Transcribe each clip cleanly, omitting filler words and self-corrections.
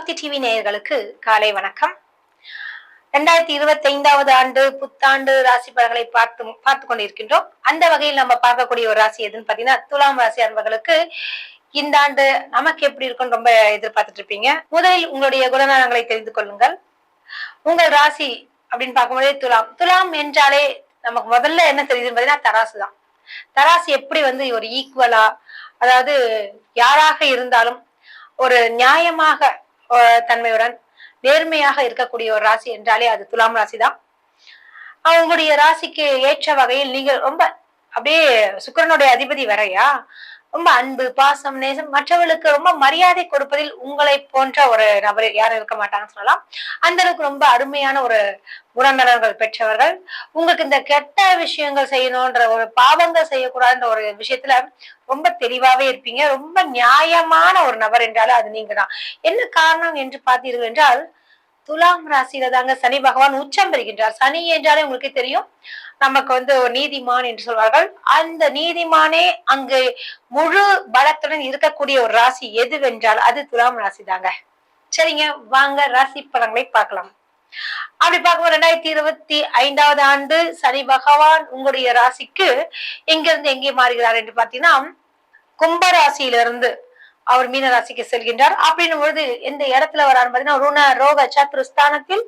சக்தி TV நேயர்களுக்கு காலை வணக்கம். 2025வது ஆண்டு புத்தாண்டு ராசி பலன்களை பார்த்து கொண்டிருக்கின்றோம். அந்த வகையில் நம்ம பார்க்கக்கூடிய ஒரு ராசி எதுன்னு பாத்தீங்கன்னா துலாம் ராசி அன்பர்களுக்கு இந்த ஆண்டு நமக்கு எப்படி இருக்கும்னு ரொம்ப எதிர்பார்த்துட்டு இருப்பீங்க. முதலில் உங்களுடைய குணநலங்களை தெரிந்து கொள்ளுங்கள். உங்கள் ராசி அப்படின்னு பார்க்கும்போதே துலாம் என்றாலே நமக்கு முதல்ல என்ன தெரியுதுன்னு பாத்தீங்கன்னா தராசு தான். தராசு எப்படி ஒரு ஈக்குவலா, அதாவது யாராக இருந்தாலும் ஒரு நியாயமாக தன்மையுடன் நேர்மையாக இருக்கக்கூடிய ஒரு ராசி என்றாலே அது துலாம் ராசி தான். உங்களுடைய ராசிக்கு ஏற்ற வகையில் நீங்கள் ரொம்ப அப்படியே சுக்கிரனுடைய அதிபதி வரையா ரொம்ப அன்பு, பாசம், நேசம், மற்றவர்களுக்கு ரொம்ப மரியாதை கொடுப்பதில் உங்களை போன்ற ஒரு நபர் யாரும் இருக்க மாட்டாங்கன்னு சொல்லலாம். அந்த அளவுக்கு ரொம்ப அருமையான ஒரு குணநலன்கள் பெற்றவர்கள். உங்களுக்கு இந்த கெட்ட விஷயங்கள் செய்யணும்ன்ற ஒரு பாவங்கள் செய்யக்கூடாதுன்ற ஒரு விஷயத்துல ரொம்ப தெளிவாவே இருப்பீங்க. ரொம்ப நியாயமான ஒரு நபர் என்றாலும் அது நீங்க தான். என்ன காரணம் என்று பார்த்தீர்கள் என்றால் துலாம் ராசியில தாங்க சனி பகவான் உச்சம் பெறுகின்றார். சனி என்றாலே உங்களுக்கு தெரியும், நமக்கு ஒரு நீதிமான் என்று சொல்வார்கள். அந்த நீதிமானே அங்கு முழு பலத்துடன் இருக்கக்கூடிய ஒரு ராசி எதுவென்றால் அது துலாம் ராசி தாங்க. சரிங்க, வாங்க ராசி பலன்களை பார்க்கலாம். அப்படி பார்க்கும்போது 2025வது ஆண்டு சனி பகவான் உங்களுடைய ராசிக்கு எங்கிருந்து எங்கே மாறுகிறார் என்று பார்த்தீங்கன்னா கும்ப ராசியிலிருந்து அவர் மீன ராசிக்கு செல்கின்றார். அப்படின்னும் பொழுது எந்த இடத்துல வரான்னு பாத்தீங்கன்னா ருண ரோக சத்ருஸ்தானத்தில்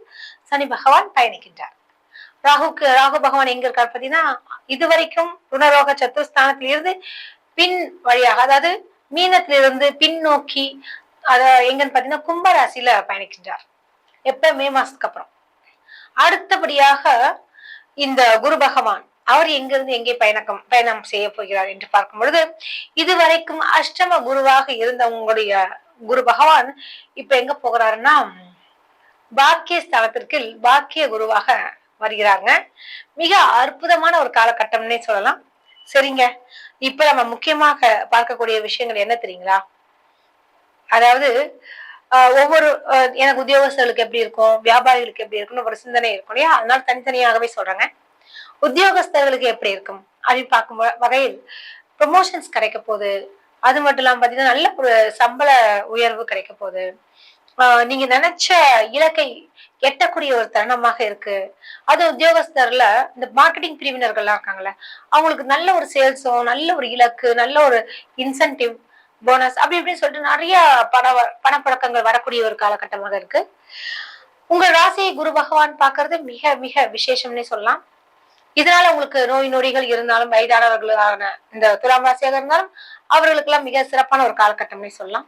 சனி பகவான் பயணிக்கின்றார். ராகு பகவான் எங்க இருக்காரு பாத்தீங்கன்னா இதுவரைக்கும் ருணரோக சத்துருஸ்தானத்தில் இருந்து பின் வழியாக, அதாவது மீனத்திலிருந்து பின் நோக்கி எங்கன்னு பாத்தீங்கன்னா கும்ப ராசியில பயணிக்கின்றார். எப்ப மே மாசத்துக்கு அப்புறம். அடுத்தபடியாக இந்த குரு பகவான் அவர் எங்கிருந்து எங்கே பயணம் செய்ய போகிறார் என்று பார்க்கும் பொழுது இதுவரைக்கும் அஷ்டம குருவாக இருந்த உங்களுடைய குரு பகவான் இப்ப எங்க போகிறாருன்னா பாக்கிய ஸ்தானத்திற்கு பாக்கிய குருவாக வருகிறாங்க. மிக அற்புதமான ஒரு காலகட்டம்னே சொல்லலாம். சரிங்க, இப்ப நம்ம முக்கியமாக பார்க்கக்கூடிய விஷயங்கள் என்ன தெரியுங்களா? அதாவது ஒவ்வொரு எனக்கு உத்தியோகஸ்தர்களுக்கு எப்படி இருக்கும், வியாபாரிகளுக்கு எப்படி இருக்கும்னு ஒரு சிந்தனை இருக்கும் இல்லையா? அதனால தனித்தனியாகவே சொல்றாங்க. உத்தியோகஸ்தர்களுக்கு எப்படி இருக்கும் அப்படின்னு பார்க்கும் வகையில் ப்ரொமோஷன்ஸ் கிடைக்க போகுது. அது மட்டும் இல்லாம பாத்தீங்கன்னா நல்ல ஒரு சம்பள உயர்வு கிடைக்க போகுது. நீங்க நினைச்ச இலக்கை எட்டக்கூடிய ஒரு தருணமாக இருக்கு. அது உத்தியோகஸ்தர்ல இந்த மார்க்கெட்டிங் பிரிவினர்கள்லாம் இருக்காங்கல்ல, அவங்களுக்கு நல்ல ஒரு சேல்ஸும், நல்ல ஒரு இலக்கு, நல்ல ஒரு இன்சென்டிவ், போனஸ் அப்படி இப்படின்னு சொல்லிட்டு நிறைய பணப்பழக்கங்கள் வரக்கூடிய ஒரு காலகட்டமாக இருக்கு. உங்க ராசியை குரு பகவான் பாக்குறது மிக மிக விசேஷம்னே சொல்லலாம். இதனால உங்களுக்கு நோய் நொடிகள் இருந்தாலும், வயதானவர்களான இந்த துலாம் ராசியாக இருந்தாலும் அவர்களுக்கு எல்லாம் மிக சிறப்பான ஒரு காலகட்டம்னே சொல்லலாம்.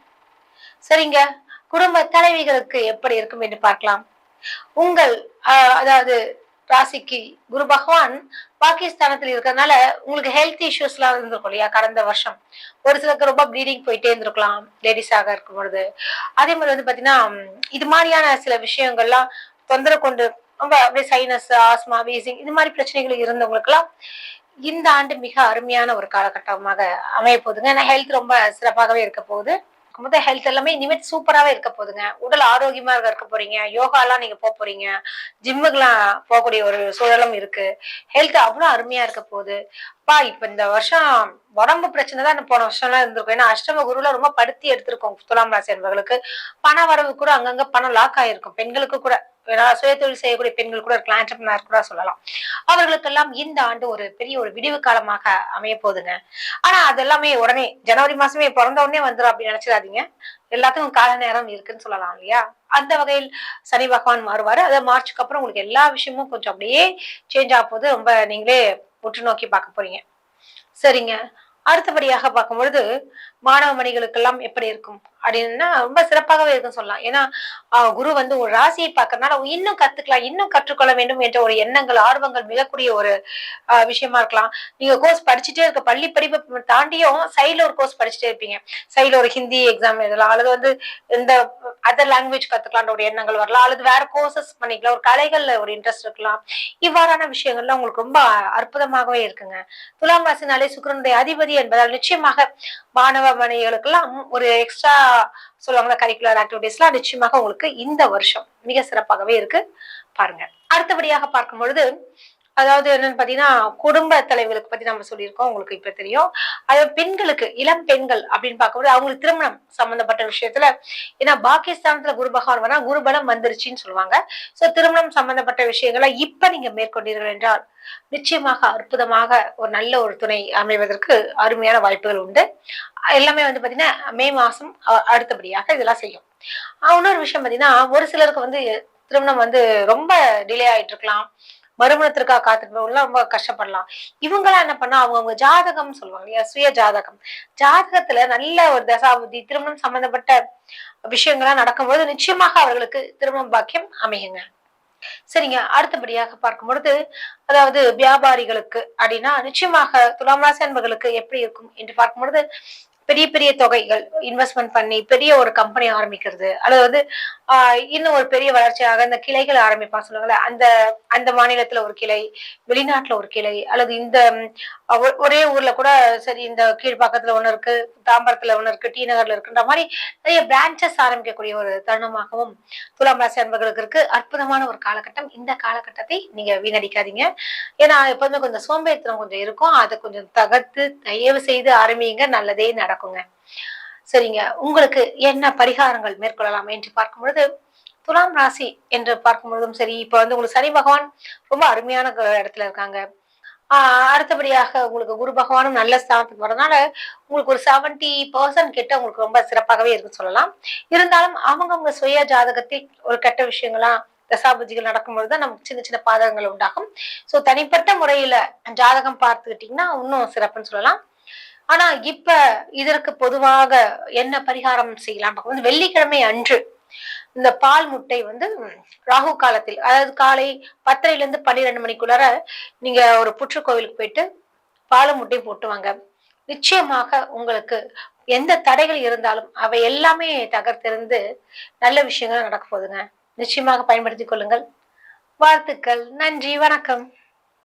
சரிங்க, குடும்ப தலைவிகளுக்கு எப்படி இருக்கும் என்று பார்க்கலாம். உங்கள் அதாவது ராசிக்கு குரு பகவான் பாகிஸ்தானத்தில் இருக்கிறதுனால உங்களுக்கு ஹெல்த் இஷ்யூஸ் எல்லாம் இருந்திருக்கும் இல்லையா? கடந்த வருஷம் ஒரு சிலருக்கு ரொம்ப ப்ளீடிங் போயிட்டே இருந்திருக்கலாம் லேடிஸாக இருக்கும் பொழுது. அதே மாதிரி பாத்தீங்கன்னா இது மாதிரியான சில விஷயங்கள்லாம் தொந்தரவு கொண்டு ரொம்ப அப்படியே சைனஸ், ஆஸ்மா, வீசிங் இது மாதிரி பிரச்சனைகள் இருந்தவங்களுக்கு எல்லாம் இந்த ஆண்டு மிக அருமையான ஒரு காலகட்டமாக அமைய போகுதுங்க. ஏன்னா ஹெல்த் ரொம்ப சிறப்பாகவே இருக்க போகுது. ஹெல்த் எல்லாமே இனிமேல் சூப்பராகவே இருக்க போகுதுங்க. உடல் ஆரோக்கியமா இருக்க போறீங்க. யோகா எல்லாம் நீங்க போறீங்க. ஜிம்முக்கெல்லாம் போகக்கூடிய ஒரு சூழலும் இருக்கு. ஹெல்த் அவ்வளவு அருமையா இருக்க போகுது. இப்ப இந்த வருஷம் உடம்பு பிரச்சனை தான் போன வருஷம் எல்லாம் இருந்திருக்கும். ஏன்னா அஷ்டம குருல ரொம்ப படுத்தி எடுத்திருக்கோம் துலாம் ராசி என்பவர்களுக்கு. பண வரவு கூட அங்கங்க பணம் லாக் ஆயிருக்கும். பெண்களுக்கு கூட, சுயதொழில் செய்யக்கூடிய பெண்கள் கூட இருக்கலாம், என்டர்பிரனர் கூட சொல்லலாம். அவர்களுக்கெல்லாம் இந்த ஆண்டு ஒரு பெரிய ஒரு விடிவு காலமாக அமைய போகுதுங்க. ஆனா அது எல்லாமே உடனே ஜனவரி மாசமே பிறந்த உடனே வந்துடும் அப்படின்னு நினைச்சிடாதீங்க. எல்லாத்துக்கும் கால நேரம் இருக்குன்னு சொல்லலாம் இல்லையா? அந்த வகையில் சனி பகவான் மாறுவாரு. அதாவது மார்ச்சுக்கு அப்புறம் உங்களுக்கு எல்லா விஷயமும் கொஞ்சம் அப்படியே சேஞ்ச் ஆக போது. ரொம்ப நீங்களே உற்று நோக்கி பார்க்க போறீங்க. சரிங்க, அடுத்தபடியாக பார்க்கும்பொழுது மாணவ மணிகளுக்கெல்லாம் எப்படி இருக்கும் அப்படின்னா ரொம்ப சிறப்பாகவே இருக்குன்னு சொல்லலாம். ஏன்னா குரு ஒரு ராசியை பார்க்கறதுனால இன்னும் கத்துக்கலாம், இன்னும் கற்றுக்கொள்ள வேண்டும் என்ற ஒரு எண்ணங்கள், ஆர்வங்கள் மிகக்கூடிய ஒரு விஷயமா இருக்கலாம். நீங்க கோர்ஸ் படிச்சுட்டே இருக்க, பள்ளி படிப்பை தாண்டியும் சைட்ல ஒரு கோர்ஸ் படிச்சுட்டே இருப்பீங்க. சைட்ல ஒரு ஹிந்தி எக்ஸாம் எழுதலாம், அல்லது இந்த அதர் லாங்குவேஜ் கத்துக்கலான்ற ஒரு எண்ணங்கள் வரலாம், அல்லது வேற கோர்சஸ் பண்ணிக்கலாம், ஒரு கலைகள்ல ஒரு இன்ட்ரெஸ்ட் இருக்கலாம். இவ்வாறான விஷயங்கள்லாம் உங்களுக்கு ரொம்ப அற்புதமாகவே இருக்குங்க. துலாம் ராசினாலே சுக்கிரனுடைய அதிபதி என்பதால் நிச்சயமாக மாணவ மணிகளுக்கெல்லாம் ஒரு எக்ஸ்ட்ரா சொல்லுவாங்க கரிக்குலர் ஆக்டிவிட்டிஸ் எல்லாம் நிச்சயமாக உங்களுக்கு இந்த வருஷம் மிக சிறப்பாகவே இருக்கு. பாருங்க, அடுத்தபடியாக பார்க்கும் பொழுது அதாவது என்னன்னு பாத்தீங்கன்னா, குடும்ப தலைவிகளுக்கு பத்தி நம்ம சொல்லியிருக்கோம். உங்களுக்கு இப்ப தெரியும். அது பெண்களுக்கு, இளம் பெண்கள் அப்படின்னு பார்க்கும்போது, அவங்களுக்கு திருமணம் சம்பந்தப்பட்ட விஷயத்துல ஏன்னா பாகிஸ்தானத்துல குரு பகவான் வந்தா குருபலம் வந்துருச்சுன்னு சொல்லுவாங்க. சோ திருமணம் சம்பந்தப்பட்ட விஷயங்கள இப்ப நீங்க மேற்கொண்டீர்கள் என்றால், நிச்சயமாக அற்புதமாக ஒரு நல்ல ஒரு துணை அமைவதற்கு அருமையான வாய்ப்புகள் உண்டு. எல்லாமே வந்து பாத்தீங்கன்னா, மே மாசம் அடுத்தபடியாக இதெல்லாம் செய்யும். இன்னொரு விஷயம் பாத்தீங்கன்னா, ஒரு சிலருக்கு வந்து திருமணம் வந்து ரொம்ப டிலே ஆயிட்டு இருக்கலாம். மறுமணத்திற்காக காத்திருப்பவங்கலாம் ரொம்ப கஷ்டப்படலாம். இவங்கலாம் என்ன பண்ணா, அவங்கவங்க ஜாதகம் சொல்லுவாங்க இல்லையா? சுய ஜாதகம். ஜாதகத்துல நல்ல ஒரு தசாபுத்தி, திருமணம் சம்பந்தப்பட்ட விஷயங்கள்லாம் நடக்கும்போது, நிச்சயமாக அவர்களுக்கு திருமண பாக்கியம் அமையுங்க. சரிங்க. அடுத்தபடியாக பார்க்கும்பொழுது, அதாவது வியாபாரிகளுக்கு அப்படின்னா, நிச்சயமாக துலாம் ராசி அன்பர்களுக்கு எப்படி இருக்கும் என்று பார்க்கும்பொழுது, பெரிய பெரிய தொகைகள் இன்வெஸ்ட்மென்ட் பண்ணி பெரிய ஒரு கம்பெனி ஆரம்பிக்கிறது. அல்லது வந்து இன்னும் ஒரு பெரிய வளர்ச்சியாக இந்த கிளைகள் ஆரம்பிப்பாங்க சொல்லுவாங்கல்ல, அந்த அந்த மாநிலத்துல ஒரு கிளை, வெளிநாட்டுல ஒரு கிளை, அல்லது இந்த ஒரே ஊர்ல கூட சரி இந்த கீழ்ப்பாக்கத்துல ஒண்ணு இருக்கு, தாம்பரத்துல ஒண்ணு இருக்கு, டி நகர்ல இருக்குன்ற மாரி நிறைய பிரான்சஸ் ஆரம்பிக்கக்கூடிய ஒரு தருணமாகவும் துலாம் ராசி அன்பர்களுக்கு இருக்கு. அற்புதமான ஒரு காலகட்டம். இந்த காலகட்டத்தை நீங்க வீணடிக்காதீங்க. ஏன்னா எப்பவுமே கொஞ்சம் சோம்பேறித்தனம் கொஞ்சம் இருக்கும். அத கொஞ்சம் தகர்த்து தயவு செய்து ஆரம்பியுங்க. நல்லதே நடக்குங்க. சரிங்க. உங்களுக்கு என்ன பரிகாரங்கள் மேற்கொள்ளலாம் என்று பார்க்கும்பொழுது, துலாம் ராசி என்று பார்க்கும்பொழுதும் சரி, இப்ப வந்து உங்களுக்கு சனி பகவான் ரொம்ப அருமையான இடத்துல இருக்காங்க. ஆ அடுத்தபடியாக உங்களுக்கு குரு பகவானும் நல்ல ஸ்தானத்துக்கு வரதுனால, உங்களுக்கு ஒரு 70% கிட்ட உங்களுக்கு ரொம்ப சிறப்பாகவே இருக்குன்னு சொல்லலாம். இருந்தாலும் அவங்கவங்க சுய ஜாதகத்தில் ஒரு கெட்ட விஷயங்களா தசாபுஜிகள் நடக்கும்பொழுது தான் நமக்கு சின்ன சின்ன பாதகங்கள் உண்டாகும். சோ தனிப்பட்ட முறையில ஜாதகம் பார்த்துக்கிட்டீங்கன்னா, இன்னும் சிறப்புன்னு சொல்லலாம். ஆனா இப்ப இதற்கு பொதுவாக என்ன பரிகாரம் செய்யலாம் பார்க்கும்போது, வெள்ளிக்கிழமை அன்று இந்த பால் முட்டை வந்து ராகு காலத்தில் அதாவது காலை 10:30 12 மணிக்குள்ளார நீங்க ஒரு புற்று கோவிலுக்கு போயிட்டு பாலும் முட்டையும் போட்டு வாங்க. நிச்சயமாக உங்களுக்கு எந்த தடைகள் இருந்தாலும் அவை எல்லாமே தகர்த்தெறிந்து நல்ல விஷயங்கள் நடக்க போகுதுங்க. நிச்சயமாக பயன்படுத்திக் கொள்ளுங்கள். வாழ்த்துக்கள். நன்றி. வணக்கம்.